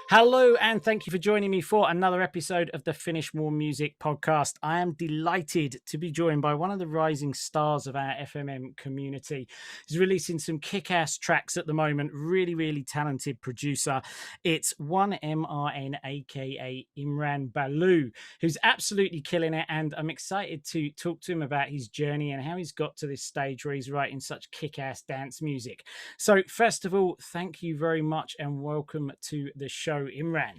Hello, and thank you for joining me for another episode of the Finish More Music podcast. I am delighted to be joined by one of the rising stars of our FMM community. He's releasing some kick-ass tracks at the moment. Really, really talented producer. It's 1MRN, aka Imran Balu, who's absolutely killing it. And I'm excited to talk to him about his journey and how he's got to this stage where he's writing such kick-ass dance music. So, first of all, thank you very much and welcome to the show, Imran.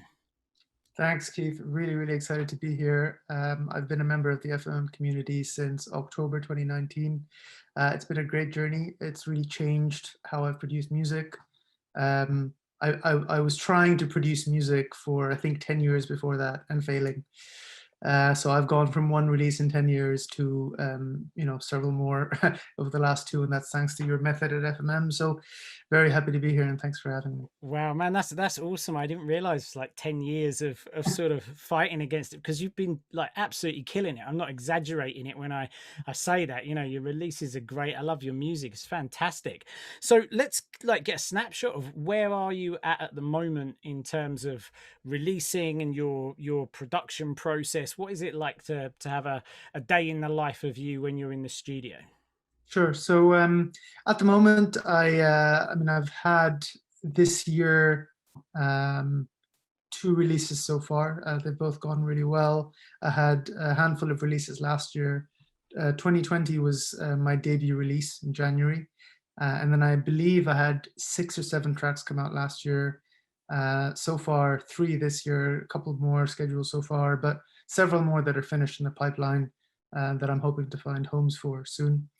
Thanks, Keith. Really, really excited to be here. I've been a member of the FMM community since October 2019. It's been a great journey. It's really changed how I've produced music. I was trying to produce music for, I think, 10 years before that and failing. So I've gone from one release in 10 years to, several more over the last two, and that's thanks to your method at FMM. So very happy to be here, and thanks for having me. Wow, man, that's awesome. I didn't realize it's like 10 years of sort of fighting against it, because you've been like absolutely killing it. I'm not exaggerating it when I say that. You know, your releases are great. I love your music. It's fantastic. So let's like get a snapshot of where are you at the moment in terms of releasing and your production process. What is it like to have a day in the life of you when you're in the studio? Sure. So at the moment, I've had this year two releases so far. They've both gone really well. I had a handful of releases last year. 2020 was my debut release in January. And then I believe I had 6 or 7 tracks come out last year. So far, 3 this year, a couple more scheduled so far, but several more that are finished in the pipeline that I'm hoping to find homes for soon.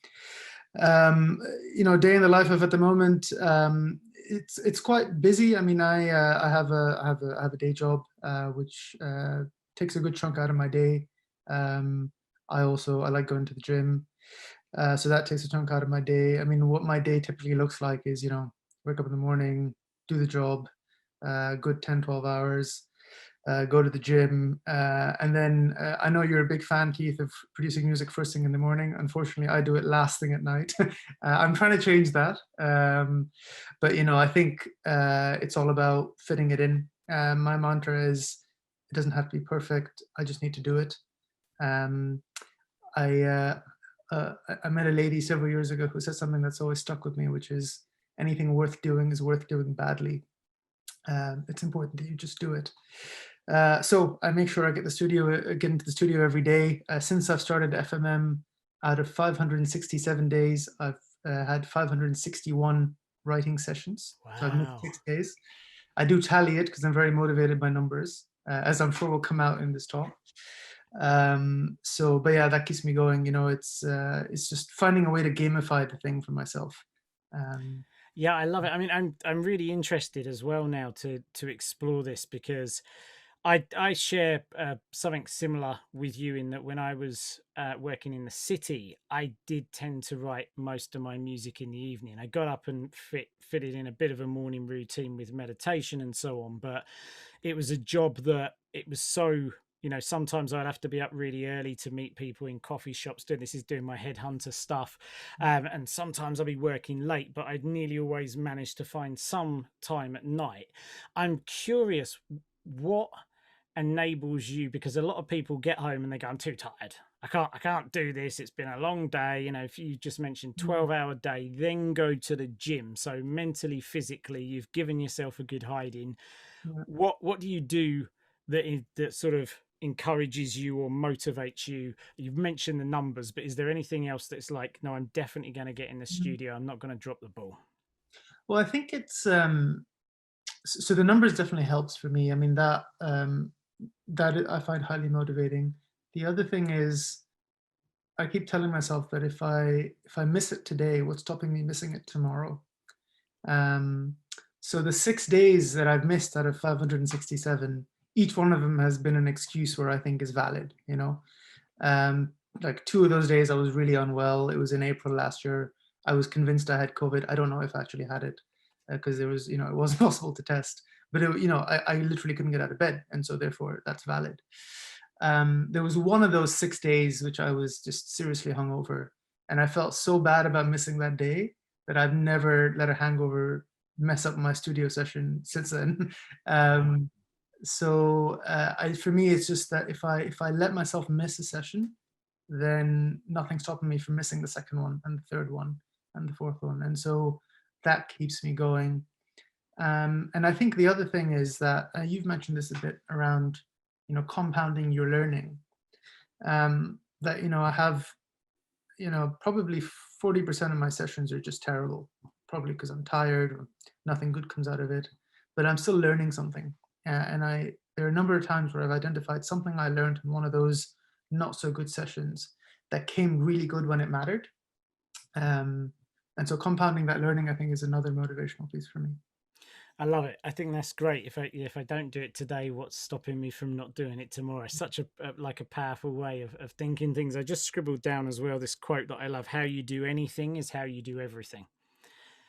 Day in the life of at the moment, it's quite busy. I mean, I have a day job which takes a good chunk out of my day. I like going to the gym, so that takes a chunk out of my day. I mean, what my day typically looks like is, wake up in the morning, do the job, good 10, 12 hours, go to the gym, and then I know you're a big fan, Keith, of producing music first thing in the morning. Unfortunately, I do it last thing at night. I'm trying to change that, but I think it's all about fitting it in. My mantra is, it doesn't have to be perfect. I just need to do it. Um, I uh, I met a lady several years ago who said something that's always stuck with me, which is, anything worth doing is worth doing badly. It's important that you just do it. So I make sure I get into the studio every day. Since I've started FMM, out of 567 days, I've had 561 writing sessions. So I've missed Wow. 6 days. I do tally it because I'm very motivated by numbers, as I'm sure will come out in this talk. But yeah, that keeps me going. It's just finding a way to gamify the thing for myself. Um, Yeah, I love it. I mean, I'm really interested as well now to explore this, because I share something similar with you in that when I was working in the city, I did tend to write most of my music in the evening. I got up and fitted in a bit of a morning routine with meditation and so on, but it was a job that it was so, sometimes I'd have to be up really early to meet people in coffee shops. This is doing my headhunter stuff, and sometimes I'll be working late, but I'd nearly always manage to find some time at night. I'm curious, what enables you, because a lot of people get home and they go, I'm too tired, I can't do this, it's been a long day. If you just mentioned 12-hour day, then go to the gym, so mentally, physically, you've given yourself a good hiding. yeah. What do you do that sort of encourages you or motivates you? You've mentioned the numbers, but is there anything else that's like, no, I'm definitely going to get in the studio, I'm not going to drop the ball? Well, I think it's so the numbers definitely helps for me. I mean, that I find highly motivating. The other thing is, I keep telling myself that if I miss it today, what's stopping me missing it tomorrow? Um, so the 6 days that I've missed out of 567, each one of them has been an excuse where I think is valid. Um, like 2 of those days, I was really unwell. It was in April last year. I was convinced I had COVID. I don't know if I actually had it because there was, it wasn't possible to test. But I literally couldn't get out of bed, and so therefore that's valid. There was one of those 6 days which I was just seriously hungover, and I felt so bad about missing that day that I've never let a hangover mess up my studio session since then. So for me, it's just that if I let myself miss a session, then nothing's stopping me from missing the second one and the third one and the fourth one, and so that keeps me going. And I think the other thing is that you've mentioned this a bit around, compounding your learning. That I have, probably 40% of my sessions are just terrible, probably because I'm tired or nothing good comes out of it, but I'm still learning something. And there are a number of times where I've identified something I learned in one of those not so good sessions that came really good when it mattered. Um, and so compounding that learning, I think, is another motivational piece for me. I love it. I think that's great. If I don't do it today, what's stopping me from not doing it tomorrow? Such a like a powerful way of thinking things. I just scribbled down as well this quote that I love: "How you do anything is how you do everything."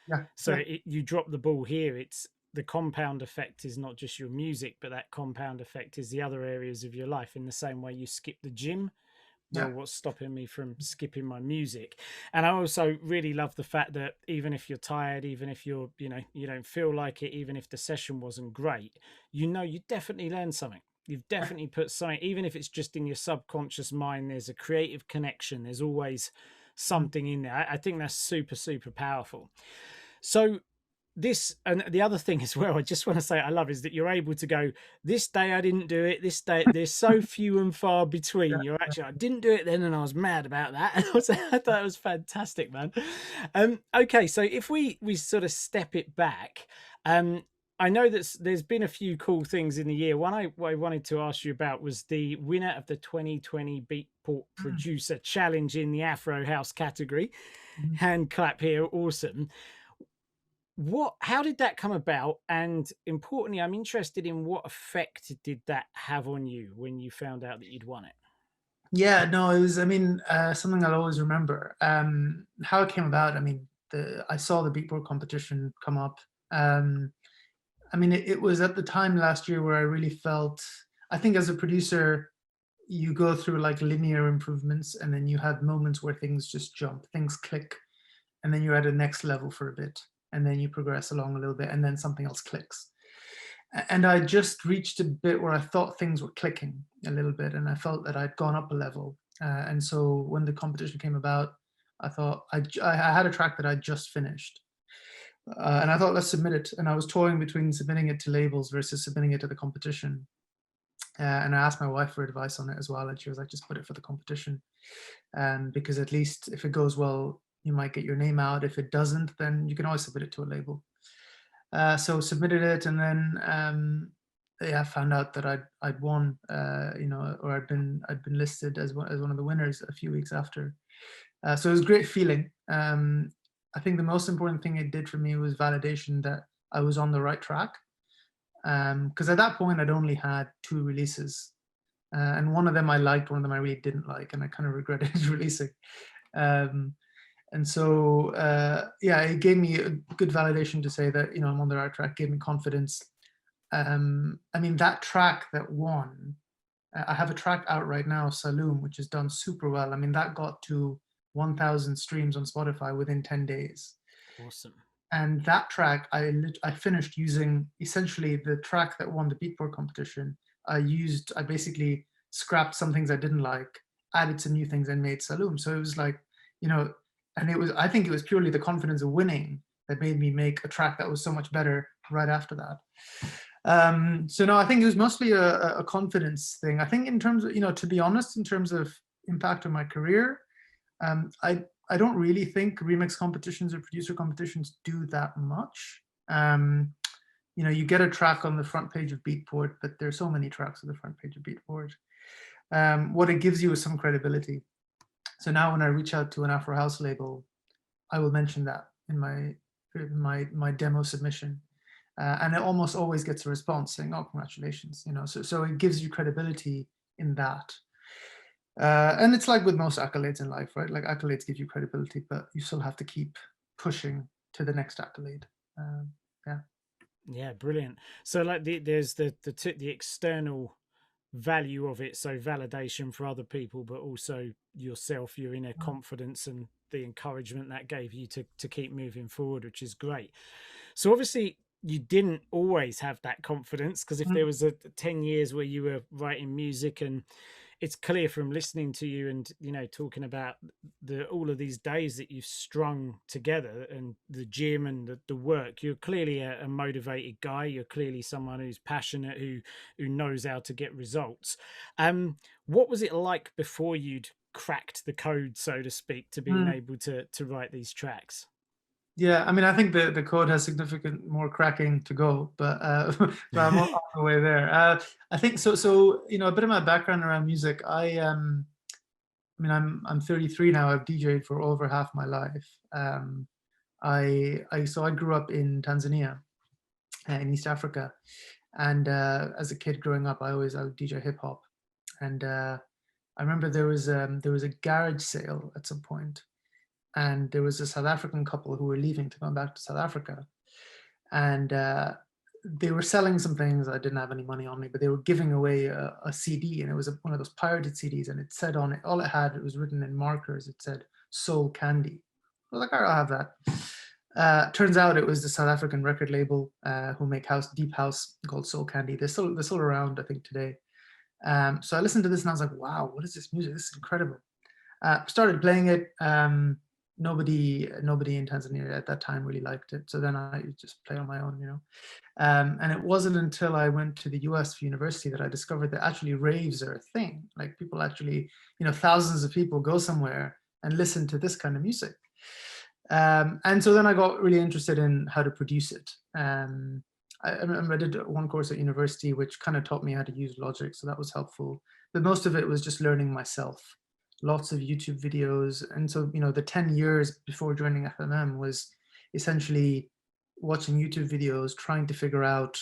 Yeah, So yeah, you drop the ball here. It's the compound effect is not just your music, but that compound effect is the other areas of your life. In the same way you skip the gym, well, yeah. what's stopping me from skipping my music? And I also really love the fact that even if you're tired, even if you're, you don't feel like it, even if the session wasn't great, you definitely learned something. You've definitely put something, even if it's just in your subconscious mind, there's a creative connection. There's always Mm. something in there. I think that's super, super powerful. So this and the other thing as well, I just want to say I love is that you're able to go, this day I didn't do it, this day there's so few and far Yeah, between. You're yeah. actually, I didn't do it then and I was mad about that. I thought it was fantastic, man. Okay, so if we sort of step it back, um I know that there's been a few cool things in the year. One I wanted to ask you about was the winner of the 2020 Beatport Mm, Producer Challenge in the Afro House category. mhm. Hand clap here, awesome. How did that come about? And importantly, I'm interested in what effect did that have on you when you found out that you'd won it? Yeah, no, it was, I mean, something I'll always remember. How it came about, I mean, I saw the Beatport competition come up. Um, I mean, it was at the time last year where I really felt, I think as a producer, you go through like linear improvements and then you have moments where things just jump, things click, and then you're at a next level for a bit, and then you progress along a little bit, and then something else clicks. And I just reached a bit where I thought things were clicking a little bit, and I felt that I'd gone up a level. And so when the competition came about, I thought I had a track that I just finished, and I thought let's submit it. And I was toying between submitting it to labels versus submitting it to the competition. And I asked my wife for advice on it as well, and she was like, "Just put it for the competition, because at least if it goes well, you might get your name out. If it doesn't, then you can always submit it to a label." So submitted it, and then yeah, found out that I'd won, or I'd been listed as one of the winners a few weeks after. So it was a great feeling. I think the most important thing it did for me was validation that I was on the right track. Because at that point I'd only had two releases, and one of them I liked, one of them I really didn't like, and I kind of regretted releasing. Um, and so, yeah, it gave me a good validation to say that, I'm on the right track, gave me confidence. I mean, that track that won, I have a track out right now, Saloon, which has done super well. I mean, that got to 1,000 streams on Spotify within 10 days. Awesome. And that track, I finished using essentially the track that won the Beatport competition. I basically scrapped some things I didn't like, added some new things, and made Saloon. So it was like, you know, and I think it was purely the confidence of winning that made me make a track that was so much better right after that. So no, I think it was mostly a confidence thing. I think in terms of, to be honest, in terms of impact on my career, um, I I don't really think remix competitions or producer competitions do that much. You get a track on the front page of Beatport, but there's so many tracks on the front page of Beatport. What it gives you is some credibility. So now when I reach out to an Afro House label, I will mention that in my demo submission. And it almost always gets a response saying, "Oh, congratulations!" So it gives you credibility in that. And it's like with most accolades in life, right? Like accolades give you credibility, but you still have to keep pushing to the next accolade. Yeah. Yeah, brilliant. So like there's the external value of it, so validation for other people, but also yourself, your inner confidence and the encouragement that gave you to keep moving forward, which is great. So obviously you didn't always have that confidence, because if there Mm, was a 10 years where you were writing music, and it's clear from listening to you and talking about the all of these days that you've strung together and the gym and the work, you're clearly a motivated guy. You're clearly someone who's passionate, who knows how to get results. What was it like before you'd cracked the code, so to speak, to being mm. able to write these tracks? Yeah, I mean, I think the code has significant more cracking to go, but but I'm on the way there. I think so. So a bit of my background around music. I mean, I'm 33 now. I've DJed for over half my life. I grew up in Tanzania, in East Africa, and as a kid growing up, I would DJ hip hop, and I remember there was a garage sale at some point, and there was a South African couple who were leaving to come back to South Africa, and they were selling some things. I didn't have any money on me, but they were giving away a CD, and it was one of those pirated CDs, and it said on it, all it had, it was written in markers. It said "Soul Candy." I was like, "All right, I'll have that." Turns out it was the South African record label who make deep house called Soul Candy. They're still around, I think, today. So I listened to this and I was like, "Wow, what is this music? This is incredible." Started playing it. Nobody in Tanzania at that time really liked it. So then I just play on my own. And it wasn't until I went to the US for university that I discovered that actually raves are a thing. Like people actually, thousands of people go somewhere and listen to this kind of music. And so then I got really interested in how to produce it. I remember I did one course at university, which kind of taught me how to use Logic, so that was helpful. But most of it was just learning myself. Lots of YouTube videos, and so the 10 years before joining FMM was essentially watching YouTube videos, trying to figure out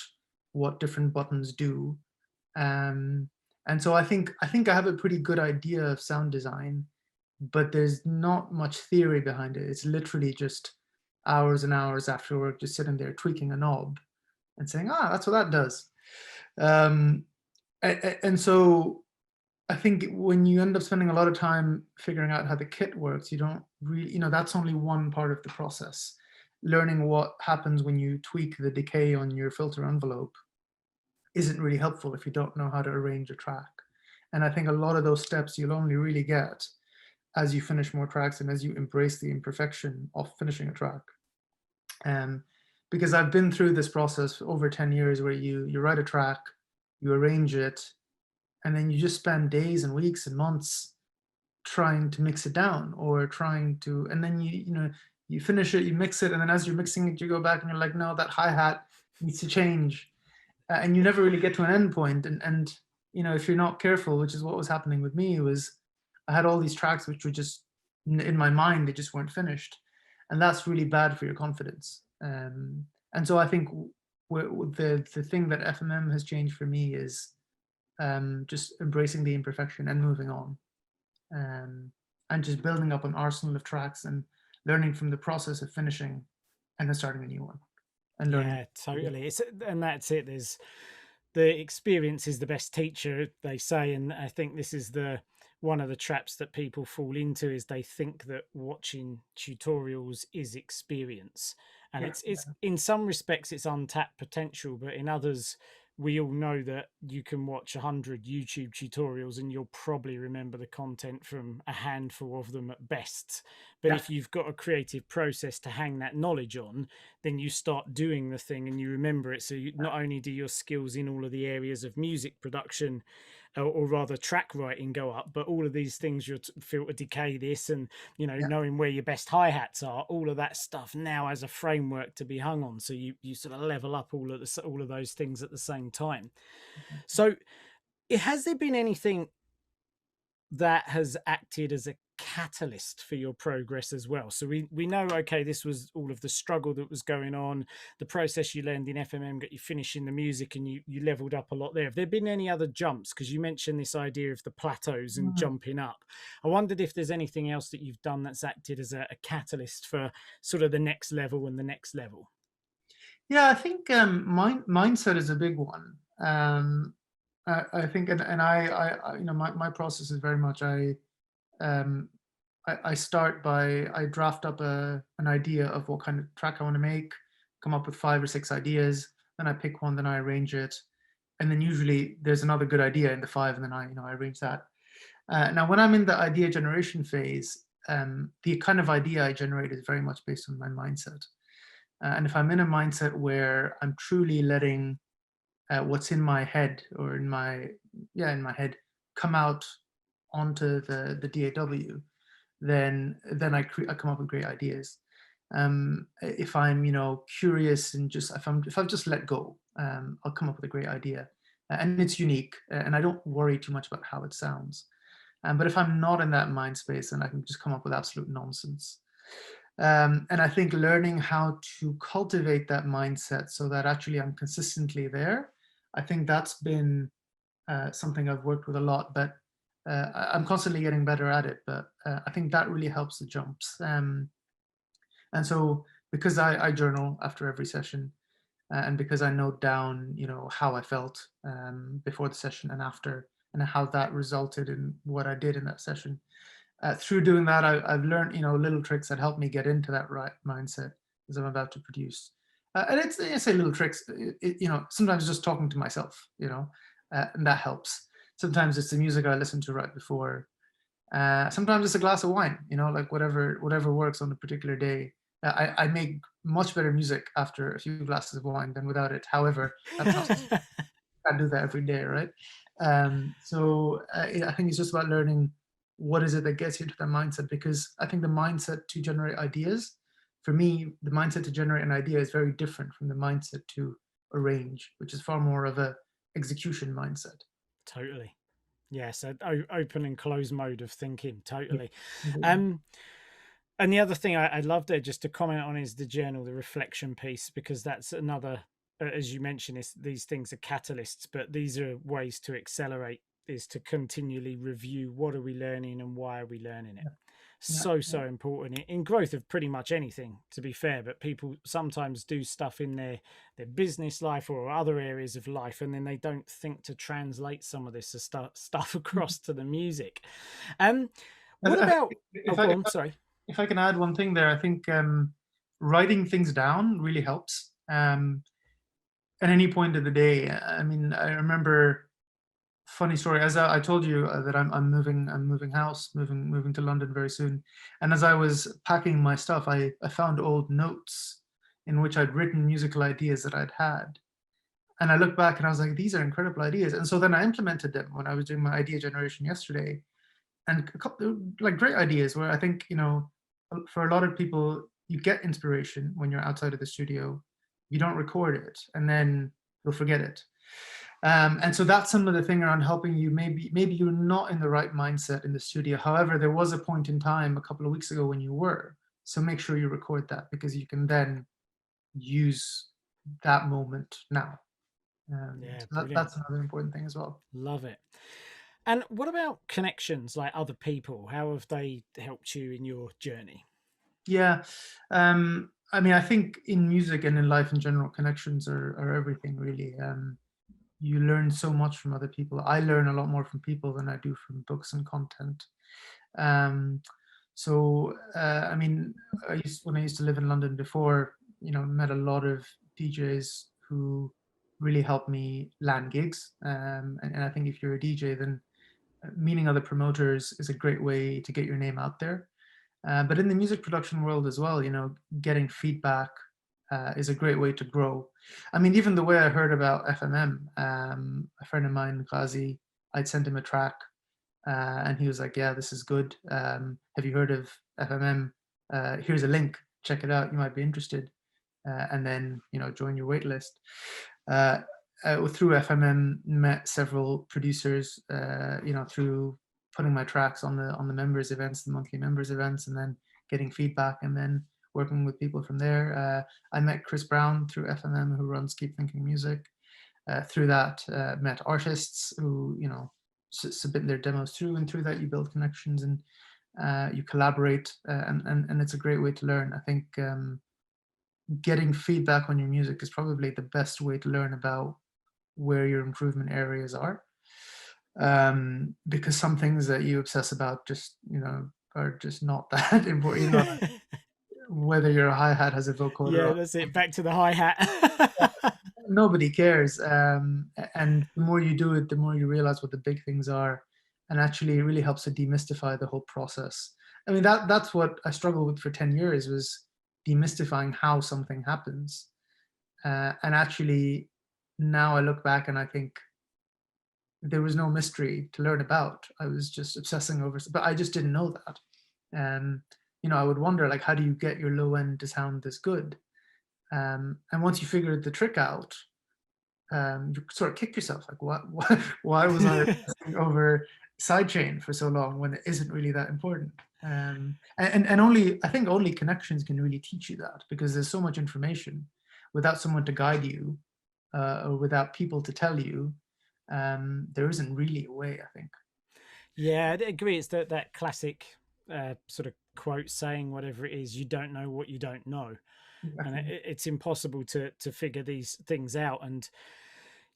what different buttons do. Um, and so I think I have a pretty good idea of sound design, but there's not much theory behind it. It's literally just hours and hours after work, just sitting there tweaking a knob and saying, "Ah, that's what that does." Um, and so I think when you end up spending a lot of time figuring out how the kit works, you don't really, that's only one part of the process. Learning what happens when you tweak the decay on your filter envelope isn't really helpful if you don't know how to arrange a track. And I think a lot of those steps you'll only really get as you finish more tracks and as you embrace the imperfection of finishing a track. Um, because I've been through this process for over 10 years where you write a track, you arrange it, and then you just spend days and weeks and months trying to mix it down or trying to, and then you finish it, you mix it, and then as you're mixing it, you go back and you're like, no, that hi-hat needs to change. And you never really get to an end point. And if you're not careful, which is what was happening with me, was I had all these tracks which were just in my mind, they just weren't finished, and that's really bad for your confidence. And so I think the thing that FMM has changed for me is just embracing the imperfection and moving on, um, and just building up an arsenal of tracks and learning from the process of finishing and then starting a new one and learning. Yeah, totally. And that's it. There's the experience is the best teacher, they say, and I think this is the one of the traps that people fall into, is they think that watching tutorials is experience, and Yeah, it's in some respects it's untapped potential, but in others we all know that you can watch 100 YouTube tutorials and you'll probably remember the content from a handful of them at best. But yeah, if you've got a creative process to hang that knowledge on, then you start doing the thing and you remember it. So not only do your skills in all of the areas of music production, or rather track writing, go up, but all of these things, your filter decay this, and yeah. knowing where your best hi-hats are, all of that stuff now has a framework to be hung on. So you sort of level up all of those things at the same time. So has there been anything that has acted as a catalyst for your progress as well? So we know, okay, this was all of the struggle that was going on, the process you learned in FMM got you finishing the music, and you leveled up a lot there. Have there been any other jumps? Because you mentioned this idea of the plateaus and Mhm. jumping up. I wondered if there's anything else that you've done that's acted as a catalyst for sort of the next level and the next level. Yeah, I think mindset is a big one. I think, and my process is very much um, I start by I draft up an idea of what kind of track I want to make. come up with 5 or 6 ideas, then I pick one, then I arrange it, and then usually there's another good idea in the five, and then I arrange that. Now, when I'm in the idea generation phase, the kind of idea I generate is very much based on my mindset. And if I'm in a mindset where I'm truly letting what's in my head or in my head come out onto the DAW, then I come up with great ideas. If I'm curious and just if I've just let go, I'll come up with a great idea, and it's unique, and I don't worry too much about how it sounds. But if I'm not in that mind space, then I can just come up with absolute nonsense. And I think learning how to cultivate that mindset so that actually I'm consistently there, I think that's been something I've worked with a lot, but I'm constantly getting better at it. But I think that really helps the jumps. And so because I journal after every session, and because I note down, how I felt before the session and after, and how that resulted in what I did in that session. Through doing that, I've learned, little tricks that help me get into that right mindset as I'm about to produce. And I say little tricks, sometimes just talking to myself, and that helps. Sometimes it's the music I listen to right before. Sometimes it's a glass of wine, like whatever works on a particular day. I make much better music after a few glasses of wine than without it. However, that's not can't do that every day, right? I think it's just about learning what is it that gets you into that mindset, because I think the mindset to generate ideas, for me, the mindset to generate an idea is very different from the mindset to arrange, which is far more of a execution mindset. Totally. Yes, open and close mode of thinking. Yeah. Totally. Completely. Um, and the other thing I love there just to comment on is the journal, the reflection piece, because that's another, as you mentioned, is these things are catalysts, but these are ways to accelerate, is to continually review what are we learning and why are we learning it. Yeah. So important in growth of pretty much anything, to be fair. But people sometimes do stuff in their business life or other areas of life, and then they don't think to translate some of this stuff across to the music. Um, what I think about? Oh, if I go if on. I Sorry. if I can add one thing there, I think writing things down really helps. At any point of the day, I mean, I remember funny story. As I told you that I'm moving house, moving to London very soon. And as I was packing my stuff, I found old notes in which I'd written musical ideas that I'd had. And I looked back and I was like, these are incredible ideas. And so then I implemented them when I was doing my idea generation yesterday. And a couple like great ideas where I think, for a lot of people, you get inspiration when you're outside of the studio. You don't record it, and then you'll forget it. And so that's some of the thing around helping you. Maybe you're not in the right mindset in the studio. However, there was a point in time a couple of weeks ago when you were. So make sure you record that, because you can then use that moment now. Yeah, That's brilliant. another important thing as well. Love it. And what about connections, like other people? How have they helped you in your journey? Yeah. I mean, I think in music and in life in general, connections are everything really. You learn so much from other people. I learn a lot more from people than I do from books and content. Um, I mean, when I used to live in London before, met a lot of DJs who really helped me land gigs. And I think if you're a DJ, then meeting other promoters is a great way to get your name out there. But in the music production world as well, getting feedback is a great way to grow. I mean, even the way I heard about FMM, a friend of mine, Ghazi, I'd sent him a track, and he was like, "Yeah, this is good. Have you heard of FMM? Here's a link. Check it out. You might be interested." And then join your wait list. Uh, Through FMM, met several producers. Through putting my tracks on the members events, the monthly members events, and then getting feedback, and then working with people from there. I met Chris Brown through FMM, who runs Keep Thinking Music. Through that, met artists who submit their demos through, and through that you build connections, and you collaborate, and it's a great way to learn. I think getting feedback on your music is probably the best way to learn about where your improvement areas are. Because some things that you obsess about just, are just not that important. whether your hi-hat has a vocoder Yeah, on. that's it. Back to the hi-hat. Nobody cares. And the more you do it, the more you realize what the big things are. And actually, it really helps to demystify the whole process. I mean, that's what I struggled with for 10 years was demystifying how something happens. And actually, now I look back and I think there was no mystery to learn about. I was just obsessing over, but I just didn't know that. And I would wonder, like, how do you get your low end to sound this good? And once you figure the trick out, you sort of kick yourself, like, why was I obsessing over sidechain for so long when it isn't really that important? And only I think only connections can really teach you that, because there's so much information without someone to guide you, or without people to tell you. There isn't really a way, I think. Yeah, I agree. It's that classic sort of quote saying, whatever it is, you don't know what you don't know, and Exactly. it's impossible to figure these things out. And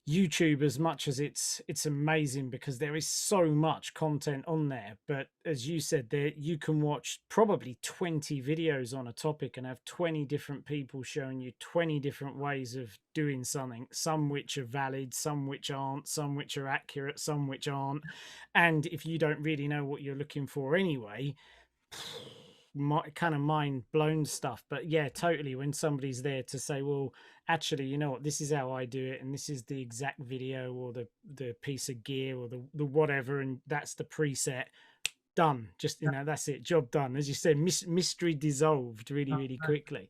YouTube, as much as it's amazing because there is so much content on there, but as you said, there you can watch probably 20 videos on a topic and have 20 different people showing you 20 different ways of doing something, some which are valid, some which aren't, some which are accurate, some which aren't. And if you don't really know what you're looking for anyway, kind of mind blown stuff. But yeah, totally, when somebody's there to say, well, actually, you know what, this is how I do it, and this is the exact video or the piece of gear or the whatever, and that's the preset, done. Just, that's it, job done. As you said, mystery dissolved really, really Yeah. quickly.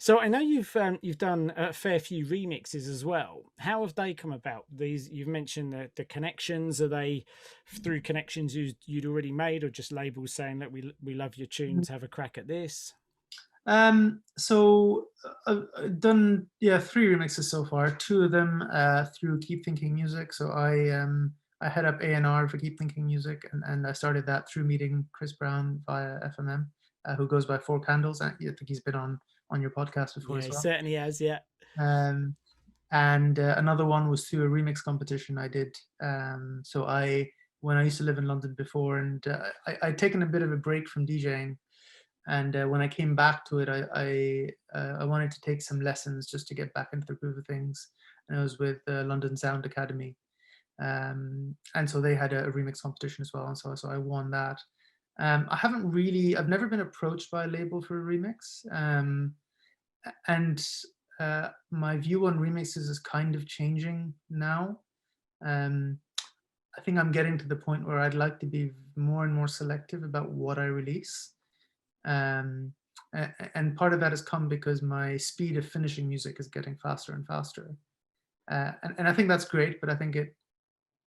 So I know you've done a fair few remixes as well. How have they come about? These, you've mentioned the connections. Are they through connections you'd already made, or just labels saying that we love your tunes, have a crack at this? So I've done, yeah, three remixes so far. Two of them through Keep Thinking Music. So I head up A&R for Keep Thinking Music, and I started that through meeting Chris Brown via FMM, who goes by Four Candles. I think he's been on your podcast before Yeah, as he well. certainly has. Yeah. Um, and another one was through a remix competition I did. So when I used to live in London before, and I'd taken a bit of a break from DJing, and when I came back to it, I wanted to take some lessons just to get back into the groove of things. And I was with London Sound Academy, and so they had a remix competition as well, and so I won that. I've never been approached by a label for a remix, and my view on remixes is kind of changing now. Um, I think I'm getting to the point where I'd like to be more and more selective about what I release. Um, and part of that has come because my speed of finishing music is getting faster and faster. And I think that's great, but I think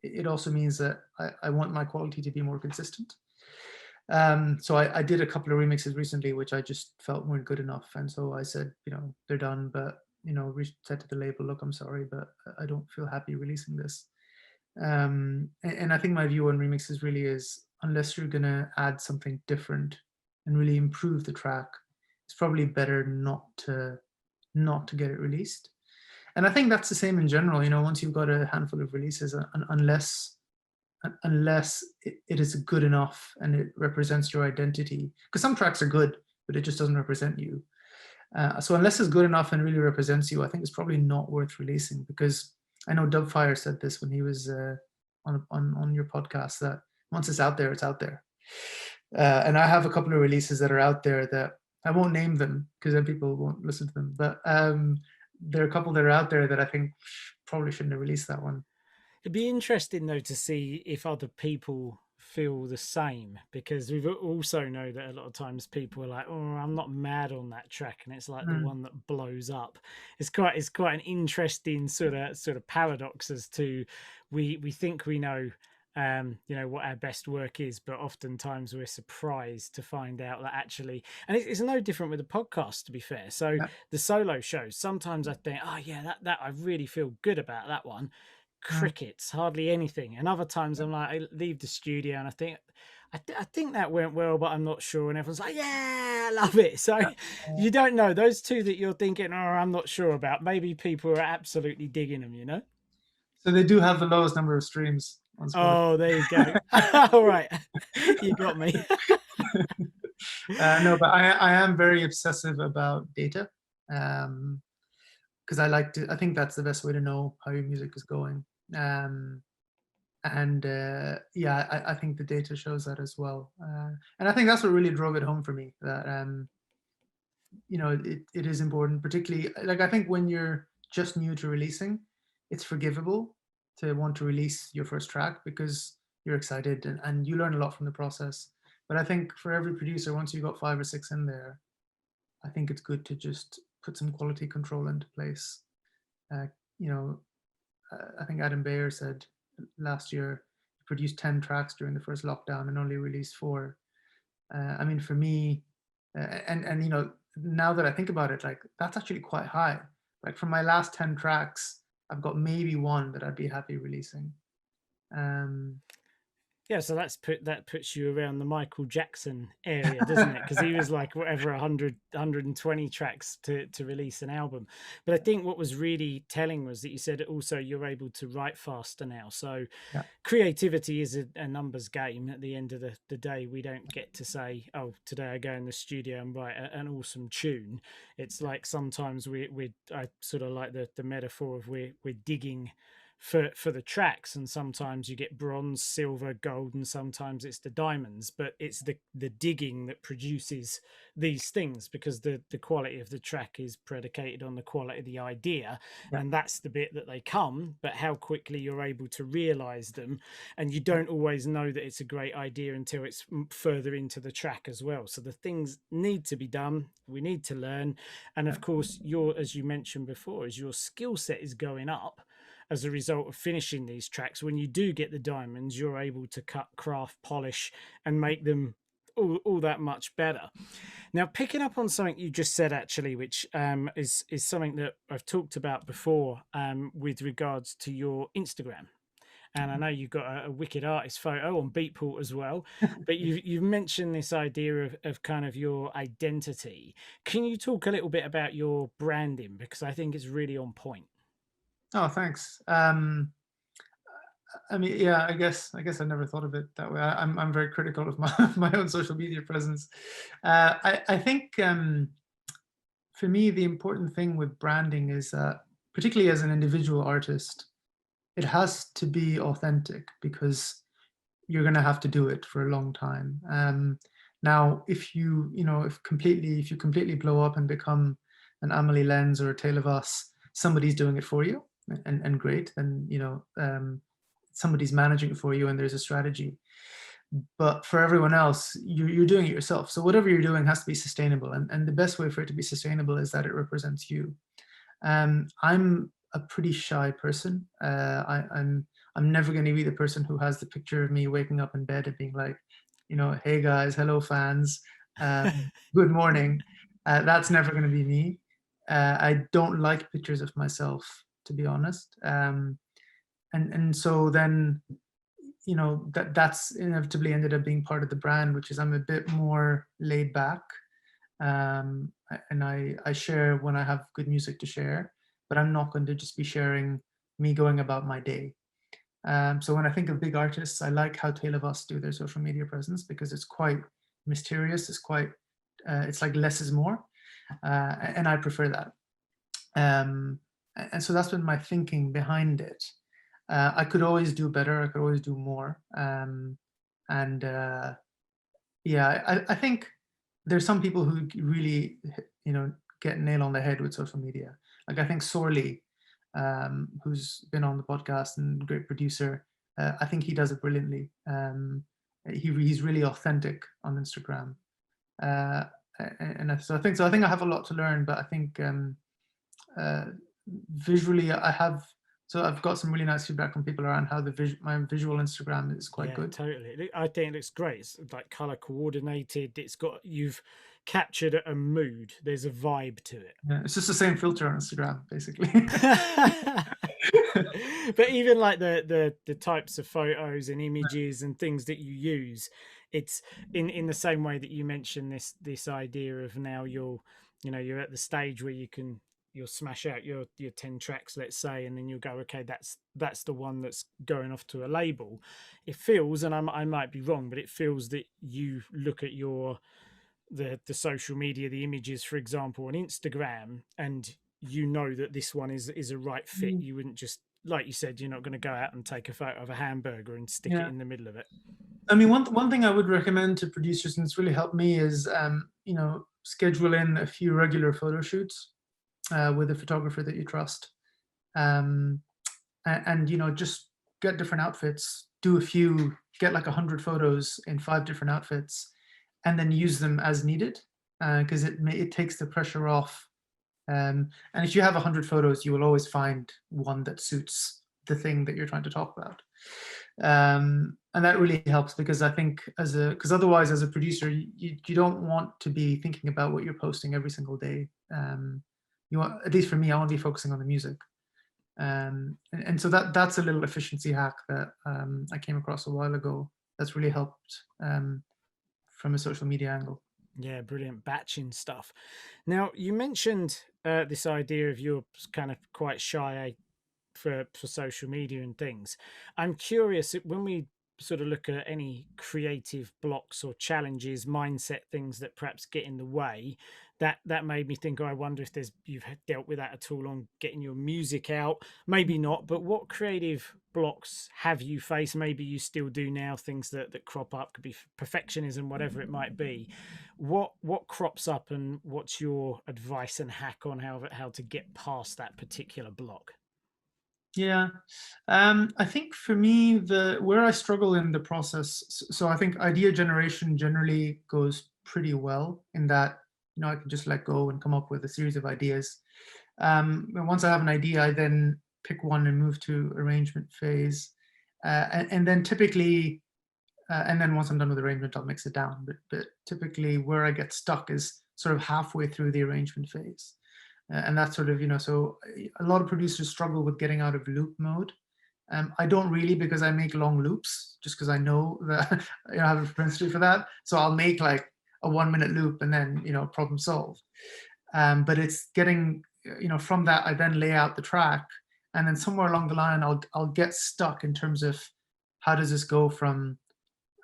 it also means that I want my quality to be more consistent. So I did a couple of remixes recently, which I just felt weren't good enough. And so I said, they're done, but, said to the label, look, I'm sorry, but I don't feel happy releasing this. And I think my view on remixes really is, unless you're going to add something different and really improve the track, it's probably better not to get it released. And I think that's the same in general. Once you've got a handful of releases, unless it is good enough and it represents your identity, because some tracks are good, but it just doesn't represent you. So unless it's good enough and really represents you, I think it's probably not worth releasing. Because I know Dubfire said this when he was on your podcast, that once it's out there, it's out there. And I have a couple of releases that are out there that I won't name them because then people won't listen to them. But there are a couple that are out there that I think probably shouldn't have released that one. It'd be interesting though to see if other people feel the same, because we also know that a lot of times people are like, "Oh, I'm not mad on that track," and it's like the Mm, one that blows up. It's quite an interesting sort of paradox as to we think we know what our best work is, but oftentimes we're surprised to find out that actually, and it's no different with the podcast, to be fair. So yeah, the solo shows, sometimes I think, oh yeah, that I really feel good about that one. mm, Crickets, hardly anything. And other times I'm like, I leave the studio and I think, I think that went well, but I'm not sure. And everyone's like, yeah, I love it. So yeah. you don't know, those two that you're thinking, oh, I'm not sure about, maybe people are absolutely digging them. So they do have the lowest number of streams on Spotify. Oh, there you go. All right. You got me. No, but I am very obsessive about data. Because I like to, I think that's the best way to know how your music is going. Um, and yeah, I think the data shows that as well. And I think that's what really drove it home for me, that it is important, particularly like I think when you're just new to releasing, it's forgivable to want to release your first track because you're excited and you learn a lot from the process. But I think for every producer, once you've got 5 or 6 in there, I think it's good to just put some quality control into place. Uh, you know, I think Adam Bayer said last year he produced 10 tracks during the first lockdown and only released 4. I mean, for me, and now that I think about it, like that's actually quite high. Like from my last 10 tracks, I've got maybe one that I'd be happy releasing. Um, Yeah, so that puts you around the Michael Jackson area, doesn't it? Because he was like whatever 120 tracks to release an album. But I think what was really telling was that you said also you're able to write faster now. So yeah, creativity is a numbers game. At the end of the day, we don't get to say, oh, today I go in the studio and write an awesome tune. It's like sometimes I sort of like the metaphor of we're digging for the tracks, and sometimes you get bronze, silver, gold, and sometimes it's the diamonds, but it's the digging that produces these things, because the quality of the track is predicated on the quality of the idea, yeah, and that's the bit that they come, but how quickly you're able to realize them. And you don't always know that it's a great idea until it's further into the track as well. So the things need to be done, we need to learn. And yeah, of course, your, as you mentioned before, as your skill set is going up as a result of finishing these tracks, when you do get the diamonds, you're able to cut, craft, polish, and make them all that much better. Now, picking up on something you just said, actually, which is something that I've talked about before, with regards to your Instagram. And I know you've got a wicked artist photo on Beatport as well, but you've mentioned this idea of kind of your identity. Can you talk a little bit about your branding, because I think it's really on point? Oh, thanks. I mean, yeah, I guess I never thought of it that way. I'm very critical of my my own social media presence. I think for me the important thing with branding is particularly as an individual artist, it has to be authentic because you're going to have to do it for a long time. Now, if if you completely blow up and become an Amelie Lenz or a Tale of Us, somebody's doing it for you, and great. Then somebody's managing it for you, and there's a strategy. But for everyone else, you're doing it yourself. So whatever you're doing has to be sustainable, and the best way for it to be sustainable is that it represents you. I'm a pretty shy person. I'm never going to be the person who has the picture of me waking up in bed and being like, hey guys, hello fans, good morning. That's never going to be me. I don't like pictures of myself, to be honest. And so then that's inevitably ended up being part of the brand, which is I'm a bit more laid back, and I share when I have good music to share, but I'm not going to just be sharing me going about my day. So when I think of big artists, I like how Tale of Us do their social media presence because it's quite mysterious. It's like less is more, and I prefer that. And so that's been my thinking behind it. I could always do better. I could always do more. And yeah, I think there's some people who really, get nail on the head with social media. Like I think Sorley, who's been on the podcast and great producer, I think he does it brilliantly. He's really authentic on Instagram, uh, so I think I have a lot to learn. But I think uh, visually, I've got some really nice feedback from people around how my visual Instagram is quite Yeah, good. totally. I think it looks great. It's like color coordinated. You've captured a mood. There's a vibe to it. Yeah, it's just the same filter on Instagram, basically. But even like the types of photos and images and things that you use, it's in the same way that you mentioned this idea of now you're at the stage where you'll smash out your 10 tracks, let's say, and then you'll go, okay, that's the one that's going off to a label. It feels, and I might be wrong, but it feels that you look at your the social media, the images, for example, on Instagram, and you know that this one is a right fit. Mm. You wouldn't just, like you said, you're not going to go out and take a photo of a hamburger and stick it Yeah. in the middle of it. I mean, one thing I would recommend to producers, and it's really helped me, is schedule in a few regular photo shoots with a photographer that you trust, um, and just get different outfits, do a few, get like 100 photos in 5 different outfits, and then use them as needed, because it takes the pressure off. And if you have 100 photos, you will always find one that suits the thing that you're trying to talk about. And that really helps, because I think because otherwise as a producer, you don't want to be thinking about what you're posting every single day. You want, at least for me, I want to be focusing on the music. And so that's a little efficiency hack that I came across a while ago that's really helped from a social media angle. Yeah, brilliant batching stuff. Now, you mentioned this idea of you're kind of quite shy for social media and things. I'm curious, when we sort of look at any creative blocks or challenges, mindset things that perhaps get in the way, that made me think, oh, I wonder if you've dealt with that at all on getting your music out. Maybe not, but what creative blocks have you faced? Maybe you still do now, things that crop up, could be perfectionism, whatever it might be. What crops up, and what's your advice and hack on how to get past that particular block? Yeah. I think for me, the where I struggle in the process, so I think idea generation generally goes pretty well, in that I can just let go and come up with a series of ideas. And once I have an idea, I then pick one and move to arrangement phase, and then typically, and then once I'm done with arrangement, I'll mix it down. But typically, where I get stuck is sort of halfway through the arrangement phase. And that's sort of, so a lot of producers struggle with getting out of loop mode. I don't really, because I make long loops, just because I know that I have a propensity for that. So I'll make like a 1 minute loop, and then problem solved. But it's getting, from that, I then lay out the track, and then somewhere along the line, I'll get stuck in terms of how does this go from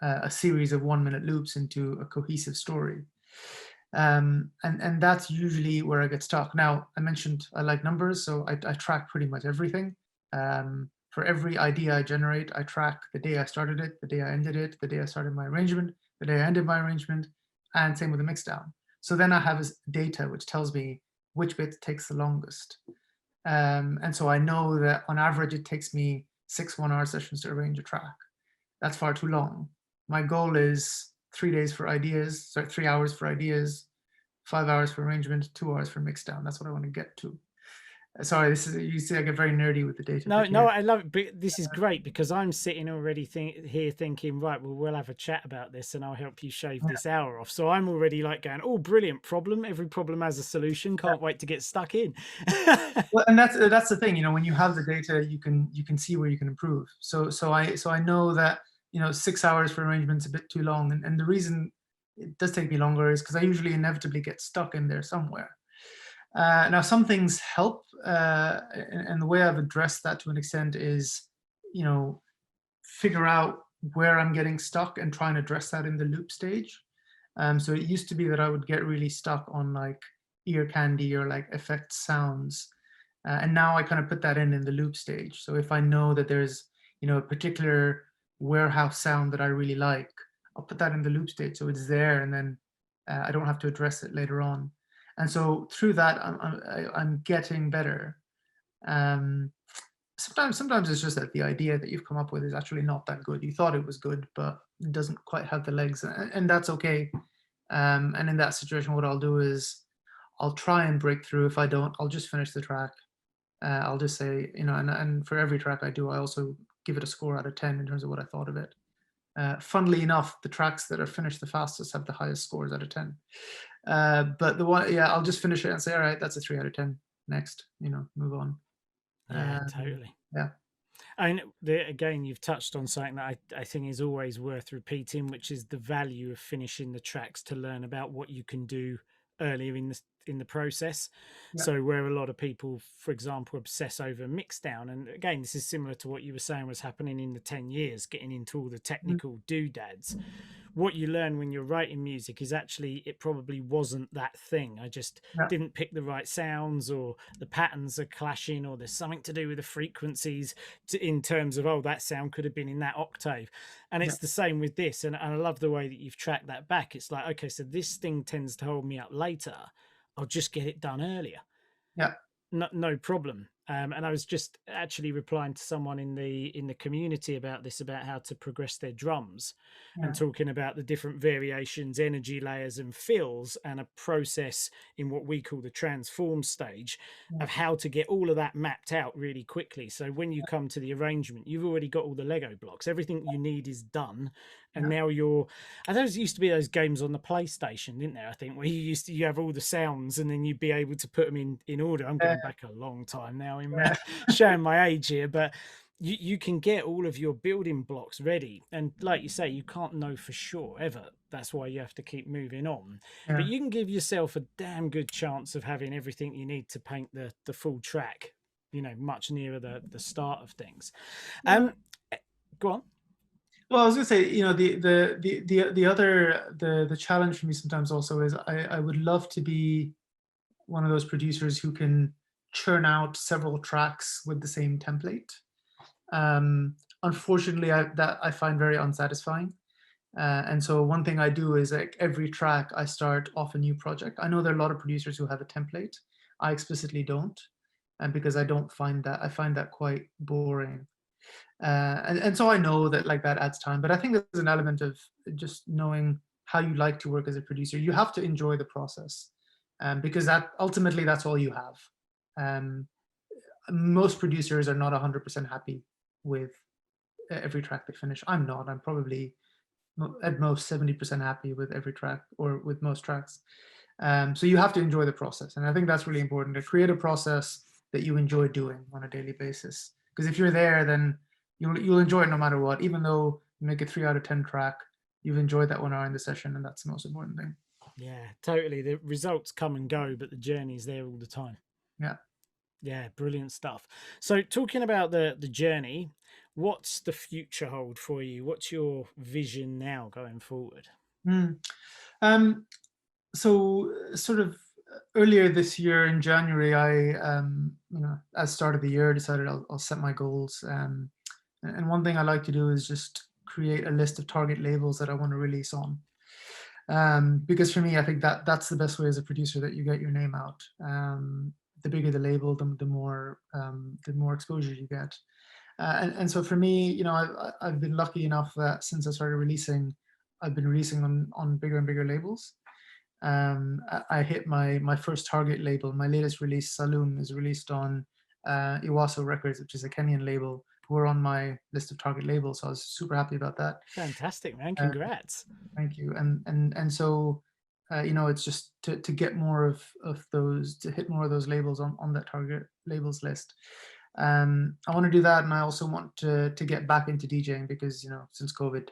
a series of 1 minute loops into a cohesive story. And that's usually where I get stuck. Now, I mentioned I like numbers, so I track pretty much everything. For every idea I generate, I track the day I started it, the day I ended it, the day I started my arrangement, the day I ended my arrangement, and same with the mixdown. So then I have this data which tells me which bit takes the longest. And so I know that on average it takes me 6 1-hour sessions to arrange a track. That's far too long. My goal is 3 days for ideas, sorry, 3 hours for ideas, 5 hours for arrangement, 2 hours for mixdown. That's what I want to get to. Sorry, this is, you see, I get very nerdy with the data No, bit no, here. I love it. But this is great because I'm sitting already here thinking, right, well, we'll have a chat about this and I'll help you shave Yeah. this hour off. So I'm already like going, oh, brilliant problem. Every problem has a solution. Can't wait to get stuck in. Well, and that's the thing. When you have the data, you can see where you can improve. So I know that 6 hours for arrangement's a bit too long, and the reason it does take me longer is because I usually inevitably get stuck in there somewhere. Now, some things help, and the way I've addressed that to an extent is, you know, figure out where I'm getting stuck and try and address that in the loop stage. So it used to be that I would get really stuck on like ear candy or like effect sounds, and now I kind of put that in the loop stage. So if I know that there's a particular warehouse sound that I really like, I'll put that in the loop stage so it's there, and then I don't have to address it later on. And so through that, I'm getting better. Um, sometimes it's just that the idea that you've come up with is actually not that good. You thought it was good, but it doesn't quite have the legs, and that's okay. And in that situation, what I'll do is I'll try and break through. If I don't, I'll just finish the track. I'll just say, and for every track I do, I also give it a score out of 10 in terms of what I thought of it. Funnily enough, the tracks that are finished the fastest have the highest scores out of 10. But the one, yeah, I'll just finish it and say, all right, that's a 3 out of 10. Next, move on. Yeah, totally. Yeah. And again, you've touched on something that I think is always worth repeating, which is the value of finishing the tracks to learn about what you can do earlier in the process. Yeah. So where a lot of people, for example, obsess over mixdown, and again, this is similar to what you were saying was happening in the 10 years, getting into all the Mhm. technical doodads. what you learn when you're writing music is actually it probably wasn't that thing. I just Yeah, didn't pick the right sounds, or the patterns are clashing, or there's something to do with the frequencies in terms of, oh, that sound could have been in that octave. And yeah, it's the same with this. And I love the way that you've tracked that back. It's like, okay, so this thing tends to hold me up later. I'll just get it done earlier. yeah, No problem. And I was just actually replying to someone in the community about this, about how to progress their drums, and yeah, talking about the different variations, energy layers, and fills, and a process in what we call the transform stage yeah, of how to get all of that mapped out really quickly. So when you come to the arrangement, you've already got all the Lego blocks. Everything you need is done, and yeah, now you're. And those used to be those games on the PlayStation, didn't there? I think where you have all the sounds, and then you'd be able to put them in order. I'm yeah, going back a long time now, Imran, yeah, showing my age here, but you can get all of your building blocks ready, and like you say, you can't know for sure ever. That's why you have to keep moving on. But yeah. you can give yourself a damn good chance of having everything you need to paint the full track. Much nearer the start of things. Yeah. Um, Go on. Well, I was gonna say, the other the challenge for me sometimes also is I would love to be one of those producers who can churn out several tracks with the same template. Unfortunately, I find very unsatisfying. And so one thing I do is like every track I start off a new project. I know there are a lot of producers who have a template. I explicitly don't, and because I find that quite boring. And so I know that like that adds time, but I think there's an element of just knowing how you like to work as a producer. You have to enjoy the process, because that ultimately that's all you have. Um, Most producers are not 100% happy with every track they finish. I'm not. I'm probably at most 70% happy with every track or with most tracks. So you have to enjoy the process, and I think that's really important to create a process that you enjoy doing on a daily basis. Because if you're there, then you'll enjoy it no matter what. Even though you make a 3 out of 10 track, you've enjoyed that 1 hour in the session, and that's the most important thing. Yeah, totally. The results come and go, but the journey's there all the time. Yeah. Yeah, brilliant stuff. So talking about the journey, what's the future hold for you? What's your vision now going forward? Mm. Um, so sort of earlier this year in January, as start of the year, decided I'll set my goals. And one thing I like to do is just create a list of target labels that I want to release on. Because for me, I think that that's the best way as a producer that you get your name out. The bigger the label, the more exposure you get. And so for me, I've been lucky enough that since I started releasing, I've been releasing on bigger and bigger labels. I hit my first target label. My latest release, Saloon, is released on Iwaso Records, which is a Kenyan label, who are on my list of target labels. So I was super happy about that. Fantastic, man. Uh, Congrats. Thank you. And so, it's just to get more of those, to hit more of those labels on that target labels list. I want to do that, and I also want to get back into DJing because since COVID,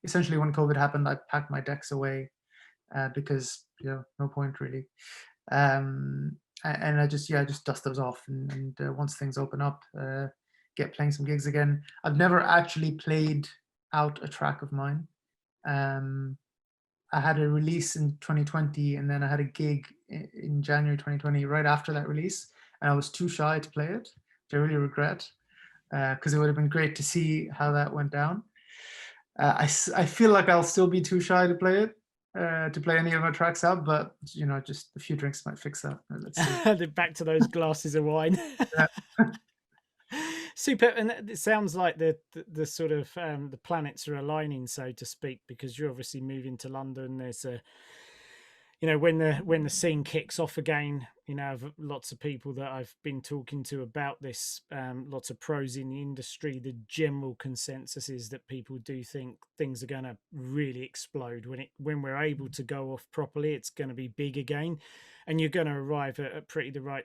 essentially when COVID happened, I packed my decks away because no point really. And I just dust those off, and once things open up, get playing some gigs again. I've never actually played out a track of mine. um, I had a release in 2020, and then I had a gig in January 2020, right after that release, and I was too shy to play it, which I really regret, because it would have been great to see how that went down. I feel like I'll still be too shy to play it, to play any of my tracks out, but just a few drinks might fix that. Let's see. Back to those glasses of wine. Yeah, Super, and it sounds like the sort of the planets are aligning, so to speak, because you're obviously moving to London. There's a when the scene kicks off again, I've lots of people that I've been talking to about this, lots of pros in the industry. The general consensus is that people do think things are going to really explode when we're able to go off properly. It's going to be big again, and you're going to arrive at pretty the right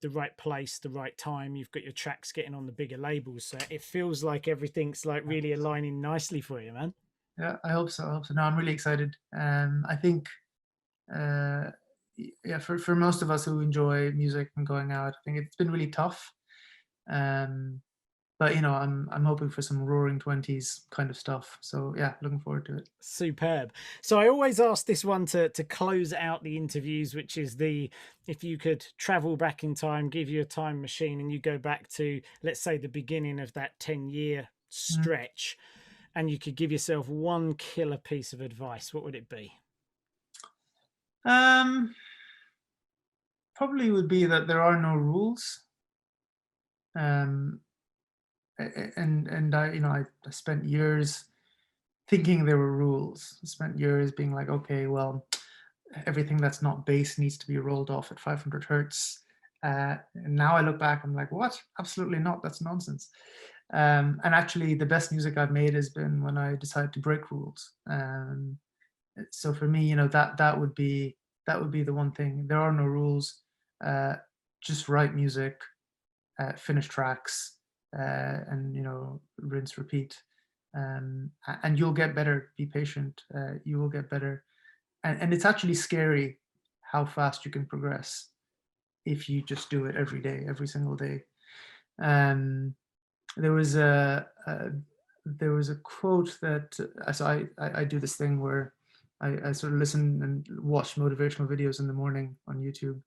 the right place, the right time. You've got your tracks getting on the bigger labels, so it feels like everything's like really aligning nicely for you, man. yeah, I hope so. I hope so. No, I'm really excited. I think, uh, yeah, for most of us who enjoy music and going out, I think it's been really tough. Um, but you know, I'm hoping for some roaring 20s kind of stuff. So yeah, looking forward to it. Superb. So I always ask this one to close out the interviews, which is the, if you could travel back in time, give you a time machine, and you go back to, let's say, the beginning of that 10-year Mm. stretch, and you could give yourself one killer piece of advice, what would it be? Um, Probably would be that there are no rules. Um, and I, you know, I spent years thinking there were rules. I spent years being like, okay, well, everything that's not bass needs to be rolled off at 500 hertz. And now I look back, I'm like, what? Absolutely not. That's nonsense. And actually, the best music I've made has been when I decided to break rules. So for me, you know, that would be the one thing. There are no rules. Uh, just write music, finish tracks, and you know, rinse, repeat. And you'll get better. Be patient. You will get better. And it's actually scary how fast you can progress if you just do it every day, every single day. Um, there was there was a quote that so I do this thing where I sort of listen and watch motivational videos in the morning on YouTube,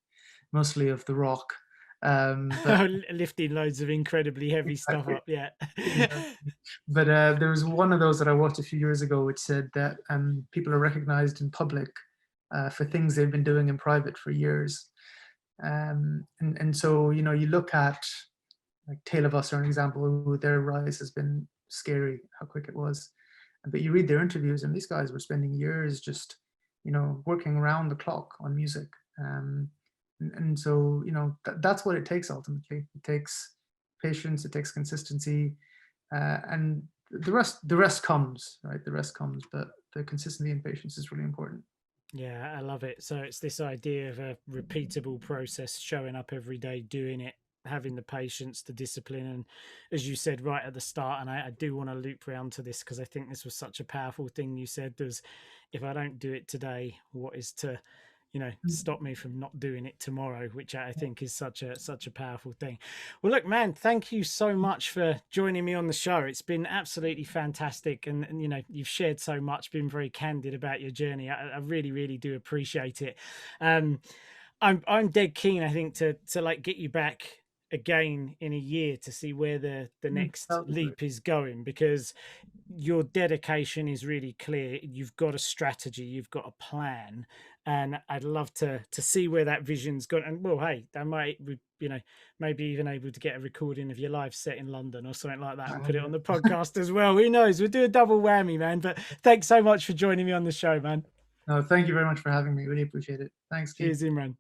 mostly of The Rock. But Lifting loads of incredibly heavy stuff exactly, up, yeah. exactly. But there was one of those that I watched a few years ago, which said that people are recognized in public for things they've been doing in private for years. And so you know, you look at like Tale of Us are an example who their rise has been scary, how quick it was. But you read their interviews, and these guys were spending years just, you know, working around the clock on music. And so, you know, that's what it takes ultimately. It takes patience, it takes consistency, and the rest comes, right? The rest comes, but the consistency and patience is really important. Yeah, I love it. So it's this idea of a repeatable process, showing up every day, doing it, having the patience, the discipline. And as you said right at the start, and I do want to loop round to this because I think this was such a powerful thing you said, there's, if I don't do it today, what is to, stop me from not doing it tomorrow, which I think is such a powerful thing. Well, look, man, thank you so much for joining me on the show. It's been absolutely fantastic, and you've shared so much, been very candid about your journey. I really, really do appreciate it. Um, I'm dead keen, I think, to like get you back again in a year to see where the next That would be great. leap is going, because your dedication is really clear. You've got a strategy, you've got a plan, and I'd love to see where that vision's gone. And well, hey, I might, maybe even able to get a recording of your live set in London or something like that and put it on the podcast as well. Who knows? We'll do a double whammy, man. But thanks so much for joining me on the show, man. No, thank you very much for having me. Really appreciate it. Thanks, Keith. Cheers, Imran.